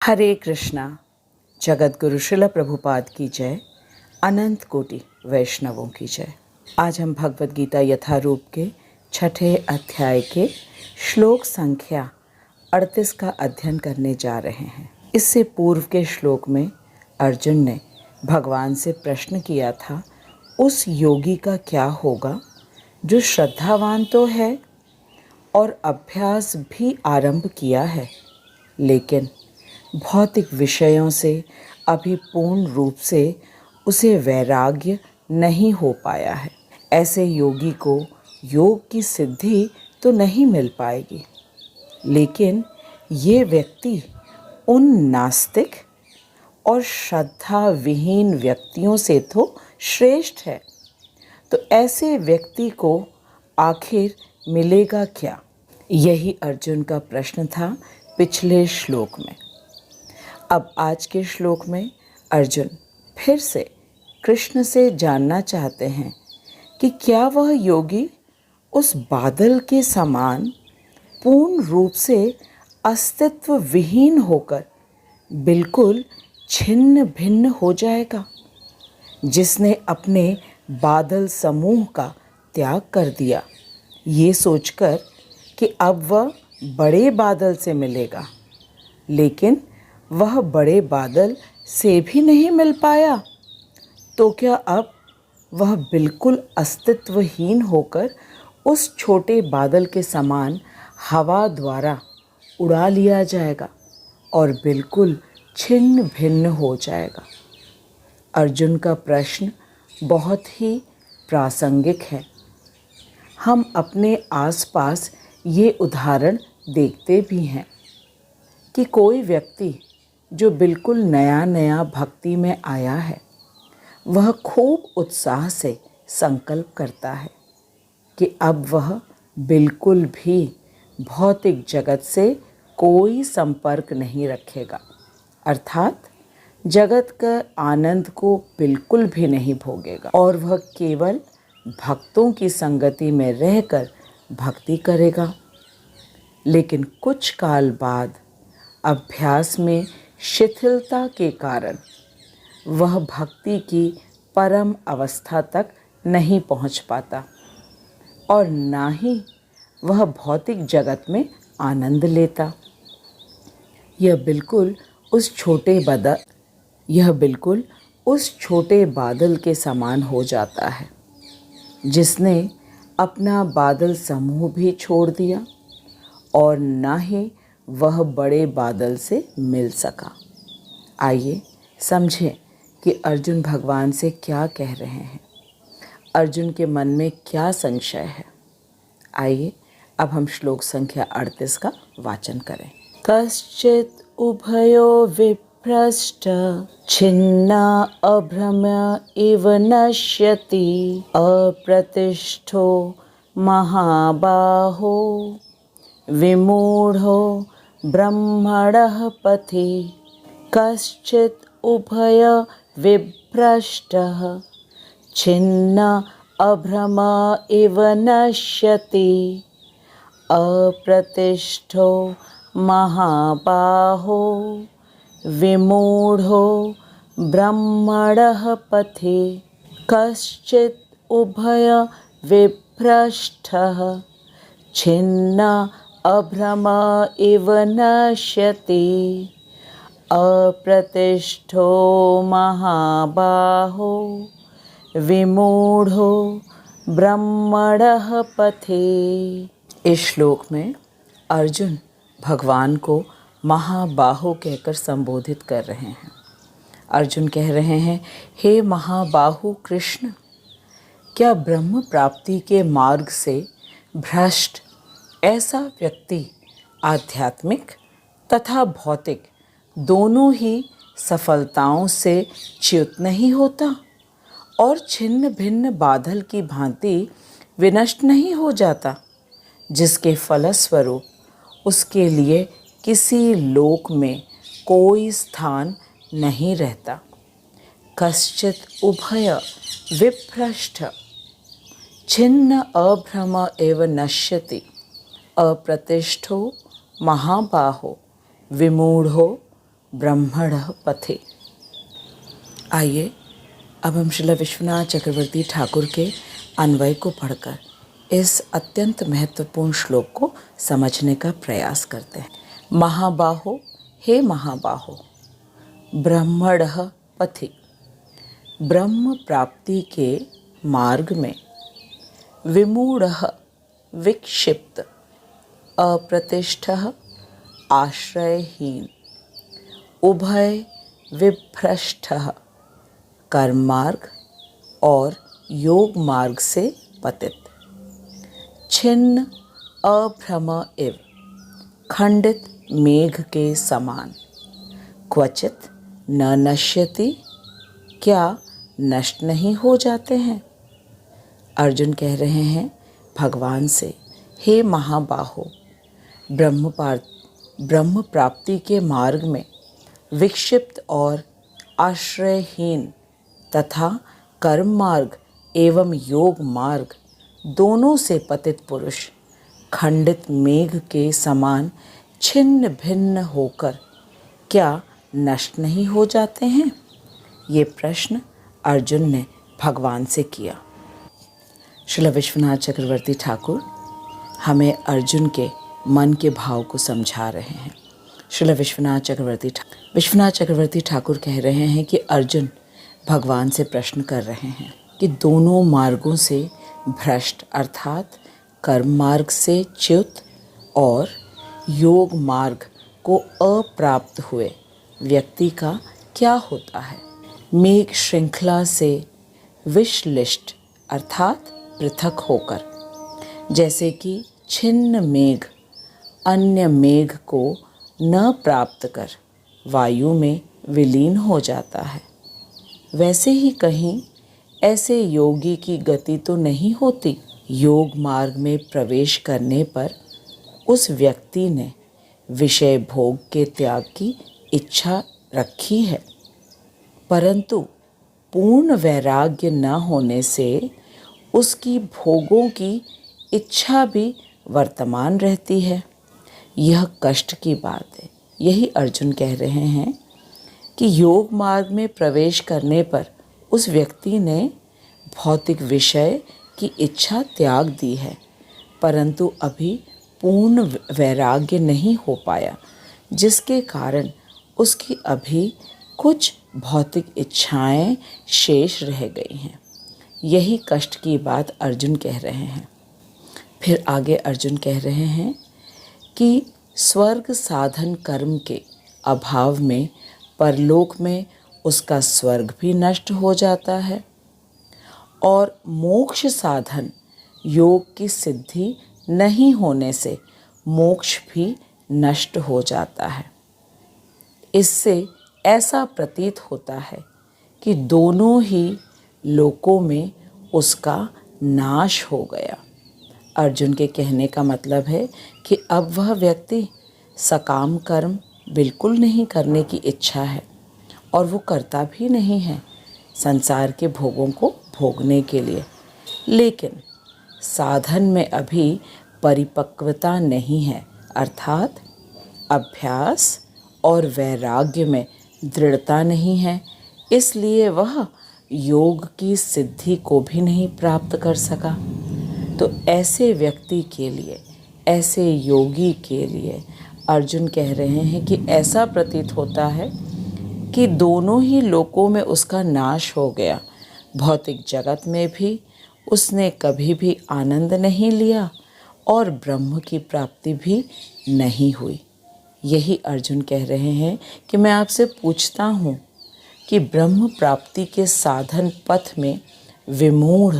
हरे कृष्णा। जगत गुरु श्रील प्रभुपाद की जय, अनंत कोटि वैष्णवों की जय। आज हम भगवद गीता यथारूप के 6ठे अध्याय के श्लोक संख्या 38 का अध्ययन करने जा रहे हैं। इससे पूर्व के श्लोक में अर्जुन ने भगवान से प्रश्न किया था, उस योगी का क्या होगा जो श्रद्धावान तो है और अभ्यास भी आरंभ किया है, लेकिन भौतिक विषयों से अभी पूर्ण रूप से उसे वैराग्य नहीं हो पाया है। ऐसे योगी को योग की सिद्धि तो नहीं मिल पाएगी, लेकिन ये व्यक्ति उन नास्तिक और श्रद्धा विहीन व्यक्तियों से तो श्रेष्ठ है। तो ऐसे व्यक्ति को आखिर मिलेगा क्या? यही अर्जुन का प्रश्न था पिछले श्लोक में। अब आज के श्लोक में अर्जुन फिर से कृष्ण से जानना चाहते हैं कि क्या वह योगी उस बादल के समान पूर्ण रूप से अस्तित्व विहीन होकर बिल्कुल छिन्न भिन्न हो जाएगा, जिसने अपने बादल समूह का त्याग कर दिया, ये सोचकर कि अब वह बड़े बादल से मिलेगा, लेकिन वह बड़े बादल से भी नहीं मिल पाया। तो क्या अब वह बिल्कुल अस्तित्वहीन होकर उस छोटे बादल के समान हवा द्वारा उड़ा लिया जाएगा और बिल्कुल छिन्न भिन्न हो जाएगा? अर्जुन का प्रश्न बहुत ही प्रासंगिक है। हम अपने आसपास ये उदाहरण देखते भी हैं कि कोई व्यक्ति जो बिल्कुल नया नया भक्ति में आया है, वह खूब उत्साह से संकल्प करता है कि अब वह बिल्कुल भी भौतिक जगत से कोई संपर्क नहीं रखेगा, अर्थात जगत का आनंद को बिल्कुल भी नहीं भोगेगा और वह केवल भक्तों की संगति में रहकर भक्ति करेगा। लेकिन कुछ काल बाद अभ्यास में शिथिलता के कारण वह भक्ति की परम अवस्था तक नहीं पहुंच पाता और ना ही वह भौतिक जगत में आनंद लेता। यह बिल्कुल उस छोटे बादल के समान हो जाता है, जिसने अपना बादल समूह भी छोड़ दिया और ना ही वह बड़े बादल से मिल सका। आइए समझें कि अर्जुन भगवान से क्या कह रहे हैं, अर्जुन के मन में क्या संशय है। आइए अब हम श्लोक संख्या 38 का वाचन करें। कश्चित् उभयो विभ्रष्ट छिन्ना अभ्रम इव नश्यति अप्रतिष्ठो महाबाहो विमूढ़ो ब्रह्मणः पथि। कश्चित् उभय विभ्रष्टः छिन्न अभ्रम इव नश्यति अप्रतिष्ठो महाबाहो विमूढ़ो ब्रह्मणः पथि। कश्चित् उभय विभ्रष्टः छिन्न अभ्रम इव नश्यति अप्रतिष्ठो महाबाहो विमूढ़ो ब्रह्मणः पथि। इस श्लोक में अर्जुन भगवान को महाबाहो कहकर संबोधित कर रहे हैं। अर्जुन कह रहे हैं, हे महाबाहु कृष्ण, क्या ब्रह्म प्राप्ति के मार्ग से भ्रष्ट ऐसा व्यक्ति आध्यात्मिक तथा भौतिक दोनों ही सफलताओं से च्युत नहीं होता और छिन्न भिन्न बादल की भांति विनष्ट नहीं हो जाता, जिसके फलस्वरूप उसके लिए किसी लोक में कोई स्थान नहीं रहता। कश्चित् उभय विभ्रष्ट छिन्न अभ्रम एव नश्यति अप्रतिष्ठो महाबाहो विमूढ़ो ब्रह्मणः पथे। आइए अब हम श्रील विश्वनाथ चक्रवर्ती ठाकुर के अन्वय को पढ़कर इस अत्यंत महत्वपूर्ण श्लोक को समझने का प्रयास करते हैं। महाबाहो, हे महाबाहो, ब्रह्मणः पथि, ब्रह्म प्राप्ति के मार्ग में, विमूढ़ः विक्षिप्त, अप्रतिष्ठः आश्रयहीन, उभय विभ्रष्टः, कर्म मार्ग और योग मार्ग से पतित, छिन्न अभ्रम इव, खंडित मेघ के समान, क्वचित न नश्यति, क्या नष्ट नहीं हो जाते हैं। अर्जुन कह रहे हैं भगवान से, हे महाबाहो, ब्रह्म प्राप्ति के मार्ग में विक्षिप्त और आश्रयहीन तथा कर्म मार्ग एवं योग मार्ग दोनों से पतित पुरुष खंडित मेघ के समान छिन्न भिन्न होकर क्या नष्ट नहीं हो जाते हैं। ये प्रश्न अर्जुन ने भगवान से किया। श्रील विश्वनाथ चक्रवर्ती ठाकुर हमें अर्जुन के मन के भाव को समझा रहे हैं। श्रील विश्वनाथ चक्रवर्ती ठाकुर कह रहे हैं कि अर्जुन भगवान से प्रश्न कर रहे हैं कि दोनों मार्गों से भ्रष्ट अर्थात कर्म मार्ग से च्युत और योग मार्ग को अप्राप्त हुए व्यक्ति का क्या होता है। मेघ श्रृंखला से विश्लिष्ट अर्थात पृथक होकर, जैसे कि छिन्न मेघ अन्य मेघ को न प्राप्त कर वायु में विलीन हो जाता है, वैसे ही कहीं ऐसे योगी की गति तो नहीं होती। योग मार्ग में प्रवेश करने पर उस व्यक्ति ने विषय भोग के त्याग की इच्छा रखी है, परंतु पूर्ण वैराग्य न होने से उसकी भोगों की इच्छा भी वर्तमान रहती है। यह कष्ट की बात है। यही अर्जुन कह रहे हैं कि योग मार्ग में प्रवेश करने पर उस व्यक्ति ने भौतिक विषय की इच्छा त्याग दी है, परंतु अभी पूर्ण वैराग्य नहीं हो पाया, जिसके कारण उसकी अभी कुछ भौतिक इच्छाएं शेष रह गई हैं। यही कष्ट की बात अर्जुन कह रहे हैं। फिर आगे अर्जुन कह रहे हैं कि स्वर्ग साधन कर्म के अभाव में परलोक में उसका स्वर्ग भी नष्ट हो जाता है और मोक्ष साधन योग की सिद्धि नहीं होने से मोक्ष भी नष्ट हो जाता है। इससे ऐसा प्रतीत होता है कि दोनों ही लोकों में उसका नाश हो गया। अर्जुन के कहने का मतलब है कि अब वह व्यक्ति सकाम कर्म बिल्कुल नहीं करने की इच्छा है और वो करता भी नहीं है संसार के भोगों को भोगने के लिए, लेकिन साधन में अभी परिपक्वता नहीं है, अर्थात अभ्यास और वैराग्य में दृढ़ता नहीं है, इसलिए वह योग की सिद्धि को भी नहीं प्राप्त कर सका। तो ऐसे व्यक्ति के लिए, ऐसे योगी के लिए अर्जुन कह रहे हैं कि ऐसा प्रतीत होता है कि दोनों ही लोकों में उसका नाश हो गया। भौतिक जगत में भी उसने कभी भी आनंद नहीं लिया और ब्रह्म की प्राप्ति भी नहीं हुई। यही अर्जुन कह रहे हैं कि मैं आपसे पूछता हूँ कि ब्रह्म प्राप्ति के साधन पथ में विमूढ़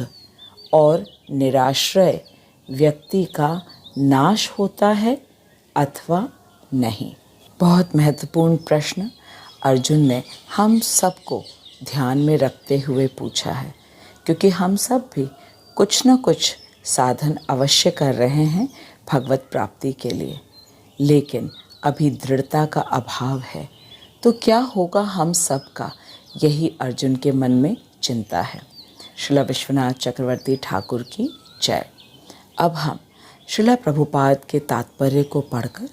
और निराश्रय व्यक्ति का नाश होता है अथवा नहीं। बहुत महत्वपूर्ण प्रश्न अर्जुन ने हम सबको ध्यान में रखते हुए पूछा है, क्योंकि हम सब भी कुछ न कुछ साधन अवश्य कर रहे हैं भगवत प्राप्ति के लिए, लेकिन अभी दृढ़ता का अभाव है। तो क्या होगा हम सब का, यही अर्जुन के मन में चिंता है। श्रील विश्वनाथ चक्रवर्ती ठाकुर की जय। अब हम श्रील प्रभुपाद के तात्पर्य को पढ़कर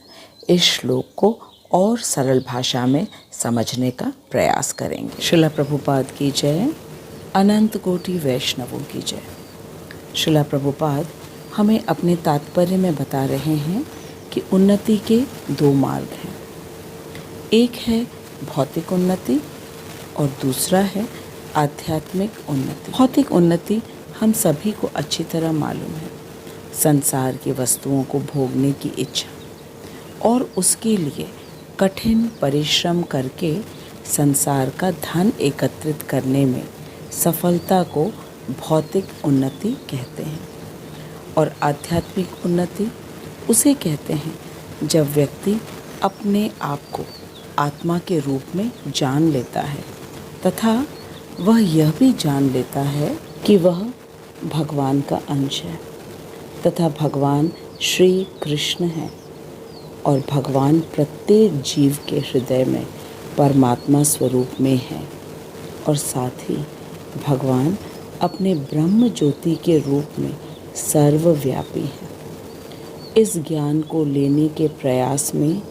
इस श्लोक को और सरल भाषा में समझने का प्रयास करेंगे। श्रील प्रभुपाद की जय, अनंत कोटि वैष्णवों की जय। श्रील प्रभुपाद हमें अपने तात्पर्य में बता रहे हैं कि उन्नति के दो मार्ग हैं। एक है भौतिक उन्नति और दूसरा है आध्यात्मिक उन्नति। भौतिक उन्नति हम सभी को अच्छी तरह मालूम है, संसार की वस्तुओं को भोगने की इच्छा और उसके लिए कठिन परिश्रम करके संसार का धन एकत्रित करने में सफलता को भौतिक उन्नति कहते हैं। और आध्यात्मिक उन्नति उसे कहते हैं जब व्यक्ति अपने आप को आत्मा के रूप में जान लेता है तथा वह यह भी जान लेता है कि वह भगवान का अंश है तथा भगवान श्री कृष्ण है और भगवान प्रत्येक जीव के हृदय में परमात्मा स्वरूप में है और साथ ही भगवान अपने ब्रह्म ज्योति के रूप में सर्वव्यापी है। इस ज्ञान को लेने के प्रयास में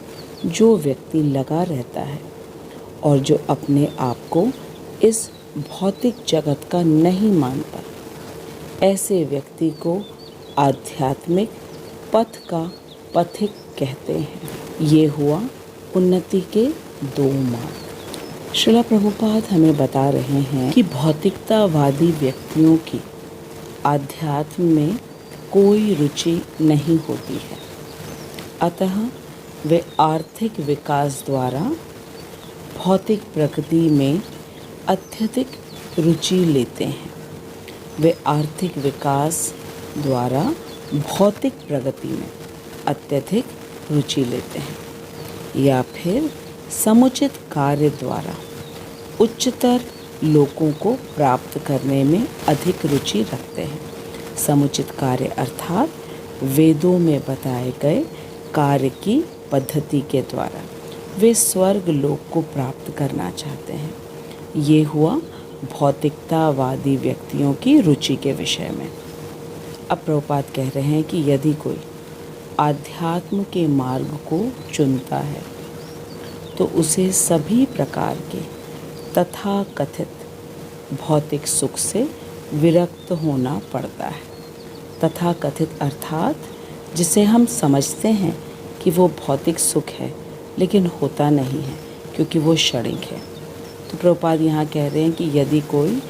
जो व्यक्ति लगा रहता है और जो अपने आप को इस भौतिक जगत का नहीं मानता, ऐसे व्यक्ति को आध्यात्मिक पथ का पथिक कहते हैं। ये हुआ उन्नति के दो मार्ग। श्रील प्रभुपाद हमें बता रहे हैं कि भौतिकतावादी व्यक्तियों की आध्यात्म में कोई रुचि नहीं होती है, अतः वे आर्थिक विकास द्वारा भौतिक प्रगति में अत्यधिक रुचि लेते हैं। वे आर्थिक विकास द्वारा भौतिक प्रगति में अत्यधिक रुचि लेते हैं या फिर समुचित कार्य द्वारा उच्चतर लोकों को प्राप्त करने में अधिक रुचि रखते हैं। समुचित कार्य अर्थात वेदों में बताए गए कार्य की पद्धति के द्वारा वे स्वर्ग लोक को प्राप्त करना चाहते हैं। ये हुआ भौतिकतावादी व्यक्तियों की रुचि के विषय में। अब प्रभुपाद कह रहे हैं कि यदि कोई आध्यात्म के मार्ग को चुनता है तो उसे सभी प्रकार के तथाकथित भौतिक सुख से विरक्त होना पड़ता है। तथाकथित अर्थात जिसे हम समझते हैं कि वो भौतिक सुख है लेकिन होता नहीं है क्योंकि वो क्षणिक है। तो प्रभुपाद यहाँ कह रहे हैं कि यदि कोई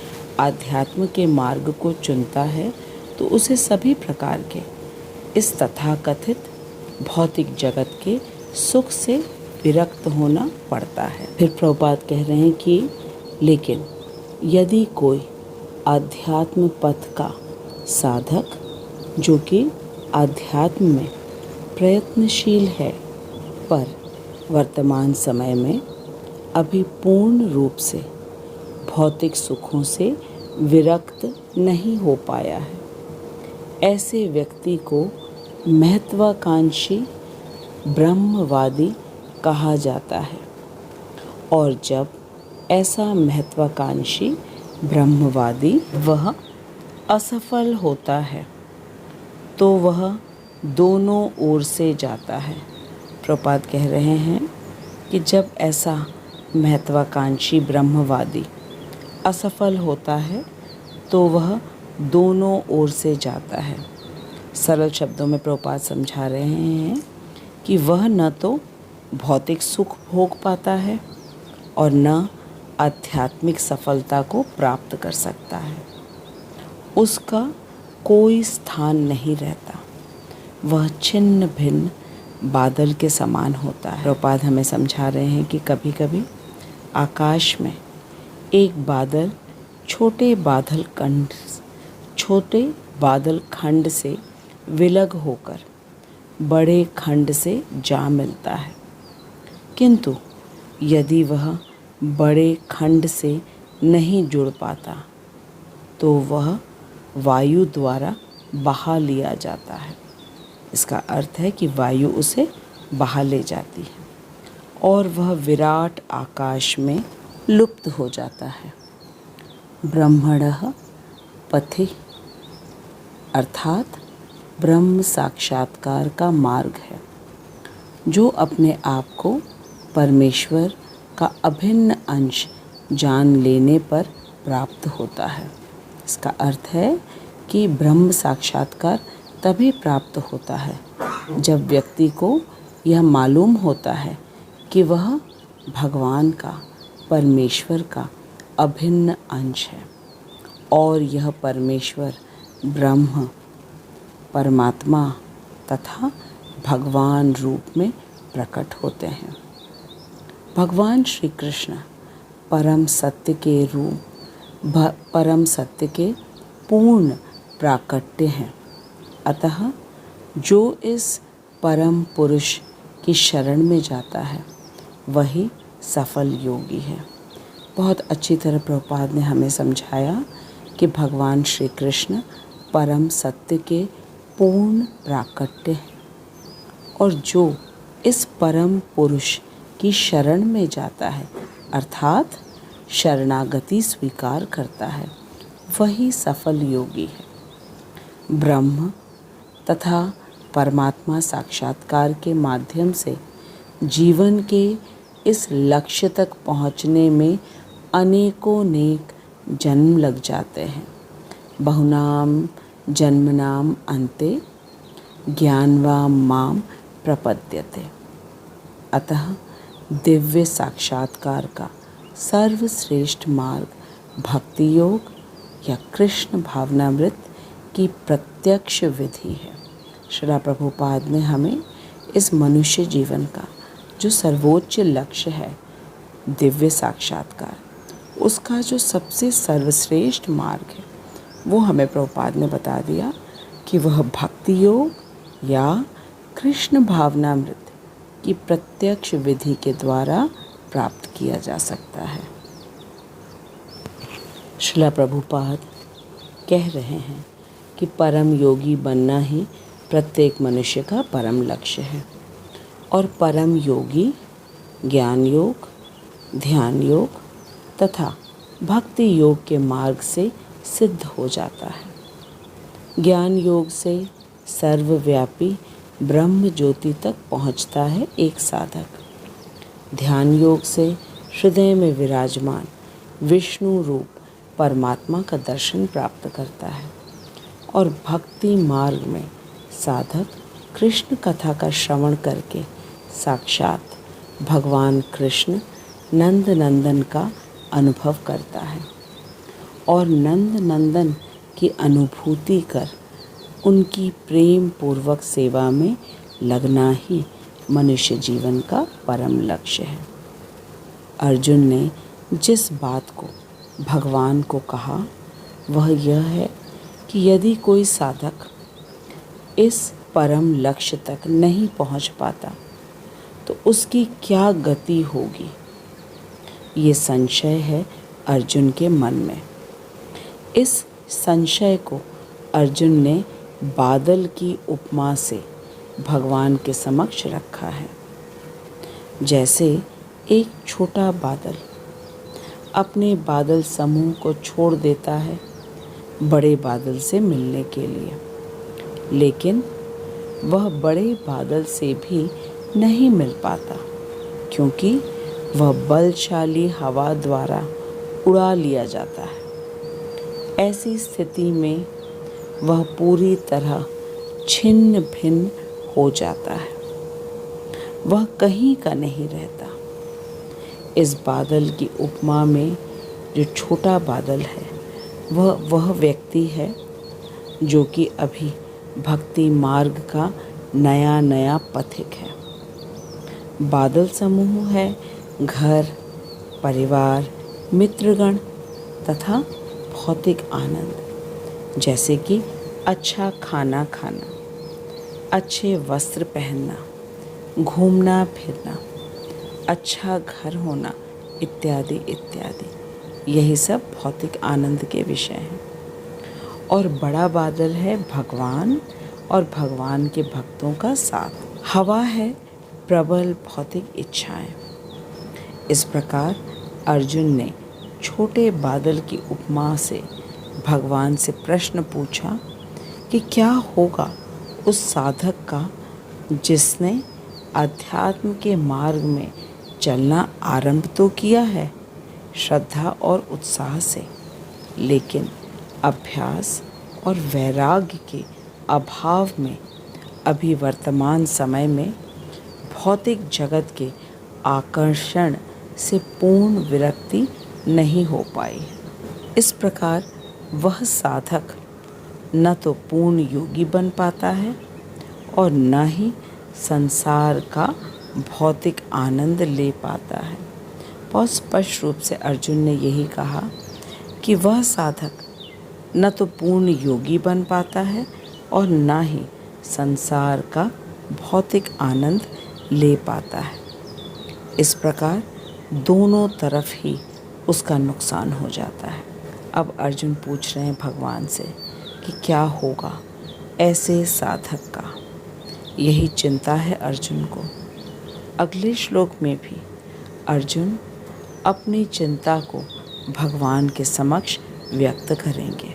आध्यात्म के मार्ग को चुनता है तो उसे सभी प्रकार के इस तथाकथित भौतिक जगत के सुख से विरक्त होना पड़ता है। फिर प्रभुपाद कह रहे हैं कि लेकिन यदि कोई आध्यात्म पथ का साधक जो कि आध्यात्म में प्रयत्नशील है पर वर्तमान समय में अभी पूर्ण रूप से भौतिक सुखों से विरक्त नहीं हो पाया है, ऐसे व्यक्ति को महत्वाकांक्षी ब्रह्मवादी कहा जाता है। और जब ऐसा महत्वाकांक्षी ब्रह्मवादी वह असफल होता है तो वह दोनों ओर से जाता है। प्रभुपाद कह रहे हैं कि जब ऐसा महत्वाकांक्षी ब्रह्मवादी असफल होता है तो वह दोनों ओर से जाता है। सरल शब्दों में प्रभुपाद समझा रहे हैं कि वह न तो भौतिक सुख भोग पाता है और न आध्यात्मिक सफलता को प्राप्त कर सकता है। उसका कोई स्थान नहीं रहता, वह छिन्न भिन्न बादल के समान होता है। प्रभुपाद हमें समझा रहे हैं कि कभी कभी आकाश में एक बादल छोटे बादल खंड से विलग होकर बड़े खंड से जा मिलता है, किंतु यदि वह बड़े खंड से नहीं जुड़ पाता तो वह वायु द्वारा बहा लिया जाता है। इसका अर्थ है कि वायु उसे बहा ले जाती है और वह विराट आकाश में लुप्त हो जाता है। ब्रह्मणः पथि अर्थात ब्रह्म साक्षात्कार का मार्ग है जो अपने आप को परमेश्वर का अभिन्न अंश जान लेने पर प्राप्त होता है। इसका अर्थ है कि ब्रह्म साक्षात्कार तभी प्राप्त होता है जब व्यक्ति को यह मालूम होता है कि वह भगवान का, परमेश्वर का अभिन्न अंश है और यह परमेश्वर ब्रह्म, परमात्मा तथा भगवान रूप में प्रकट होते हैं। भगवान श्री कृष्ण परम सत्य के रूप, परम सत्य के पूर्ण प्राकट्य हैं। अतः जो इस परम पुरुष की शरण में जाता है वही सफल योगी है। बहुत अच्छी तरह प्रभुपाद ने हमें समझाया कि भगवान श्री कृष्ण परम सत्य के पूर्ण प्राकट्य हैं और जो इस परम पुरुष की शरण में जाता है अर्थात शरणागति स्वीकार करता है वही सफल योगी है। ब्रह्म तथा परमात्मा साक्षात्कार के माध्यम से जीवन के इस लक्ष्य तक पहुँचने में अनेकों नेक जन्म लग जाते हैं। बहुनाम जन्मनाम अन्ते ज्ञानवाम माम प्रपद्यते। अतः दिव्य साक्षात्कार का सर्वश्रेष्ठ मार्ग भक्ति योग या कृष्ण भावनामृत की प्रत्यक्ष विधि है। श्रील प्रभुपाद ने हमें इस मनुष्य जीवन का जो सर्वोच्च लक्ष्य है दिव्य साक्षात्कार, उसका जो सबसे सर्वश्रेष्ठ मार्ग है वो हमें प्रभुपाद ने बता दिया कि वह भक्ति योग या कृष्ण भावनामृत की प्रत्यक्ष विधि के द्वारा प्राप्त किया जा सकता है। श्रील प्रभुपाद कह रहे हैं कि परम योगी बनना ही प्रत्येक मनुष्य का परम लक्ष्य है और परम योगी ज्ञान योग, ध्यान योग तथा भक्ति योग के मार्ग से सिद्ध हो जाता है। ज्ञान योग से सर्वव्यापी ब्रह्म ज्योति तक पहुंचता है एक साधक। ध्यान योग से हृदय में विराजमान विष्णु रूप परमात्मा का दर्शन प्राप्त करता है और भक्ति मार्ग में साधक कृष्ण कथा का श्रवण करके साक्षात भगवान कृष्ण नंद नंदन का अनुभव करता है और नंद नंदन की अनुभूति कर उनकी प्रेम पूर्वक सेवा में लगना ही मनुष्य जीवन का परम लक्ष्य है। अर्जुन ने जिस बात को भगवान को कहा वह यह है कि यदि कोई साधक इस परम लक्ष्य तक नहीं पहुंच पाता तो उसकी क्या गति होगी। ये संशय है अर्जुन के मन में। इस संशय को अर्जुन ने बादल की उपमा से भगवान के समक्ष रखा है। जैसे एक छोटा बादल अपने बादल समूह को छोड़ देता है बड़े बादल से मिलने के लिए, लेकिन वह बड़े बादल से भी नहीं मिल पाता क्योंकि वह बलशाली हवा द्वारा उड़ा लिया जाता है। ऐसी स्थिति में वह पूरी तरह छिन्न भिन्न हो जाता है, वह कहीं का नहीं रहता। इस बादल की उपमा में जो छोटा बादल है वह व्यक्ति है जो कि अभी भक्ति मार्ग का नया नया पथिक है। बादल समूह है घर, परिवार, मित्रगण तथा भौतिक आनंद, जैसे कि अच्छा खाना खाना, अच्छे वस्त्र पहनना, घूमना फिरना, अच्छा घर होना इत्यादि इत्यादि। यही सब भौतिक आनंद के विषय हैं। और बड़ा बादल है भगवान और भगवान के भक्तों का साथ। हवा है प्रबल भौतिक इच्छाएं। इस प्रकार अर्जुन ने छोटे बादल की उपमा से भगवान से प्रश्न पूछा कि क्या होगा उस साधक का जिसने अध्यात्म के मार्ग में चलना आरंभ तो किया है श्रद्धा और उत्साह से, लेकिन अभ्यास और वैराग्य के अभाव में अभी वर्तमान समय में भौतिक जगत के आकर्षण से पूर्ण विरक्ति नहीं हो पाई। इस प्रकार वह साधक न तो पूर्ण योगी बन पाता है और न ही संसार का भौतिक आनंद ले पाता है। बहुत स्पष्ट रूप से अर्जुन ने यही कहा कि वह साधक न तो पूर्ण योगी बन पाता है और न ही संसार का भौतिक आनंद ले पाता है। इस प्रकार दोनों तरफ ही उसका नुकसान हो जाता है। अब अर्जुन पूछ रहे हैं भगवान से कि क्या होगा ऐसे साधक का। यही चिंता है अर्जुन को। अगले श्लोक में भी अर्जुन अपनी चिंता को भगवान के समक्ष व्यक्त करेंगे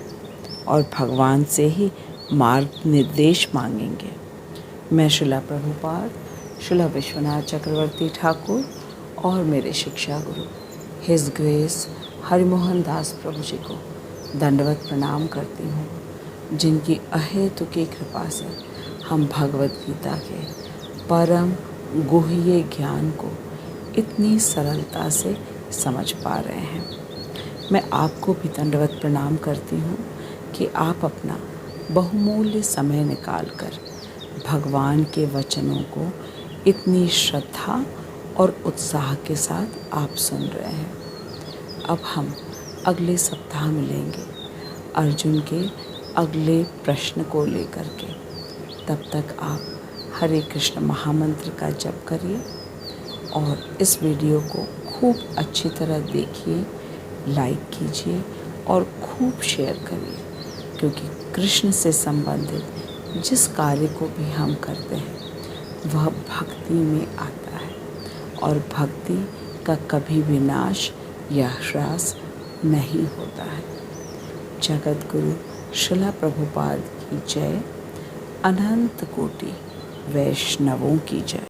और भगवान से ही मार्ग निर्देश मांगेंगे। मैं श्रीला प्रभुपाद, श्रीला विश्वनाथ चक्रवर्ती ठाकुर और मेरे शिक्षा गुरु हिज ग्रेस हरिमोहन दास प्रभु जी को दंडवत प्रणाम करती हूँ, जिनकी अहेतुकी कृपा से हम भगवत गीता के परम गुह्य ज्ञान को इतनी सरलता से समझ पा रहे हैं। मैं आपको भी दंडवत प्रणाम करती हूँ कि आप अपना बहुमूल्य समय निकालकर भगवान के वचनों को इतनी श्रद्धा और उत्साह के साथ आप सुन रहे हैं। अब हम अगले सप्ताह मिलेंगे अर्जुन के अगले प्रश्न को लेकर के। तब तक आप हरे कृष्ण महामंत्र का जप करिए और इस वीडियो को खूब अच्छी तरह देखिए, लाइक कीजिए और खूब शेयर करिए, क्योंकि कृष्ण से संबंधित जिस कार्य को भी हम करते हैं वह भक्ति में आता है और भक्ति का कभी विनाश या ह्रास नहीं होता है। जगत गुरु श्रीला प्रभुपाद की जय, अनंत कोटि वैष्णवों की जय।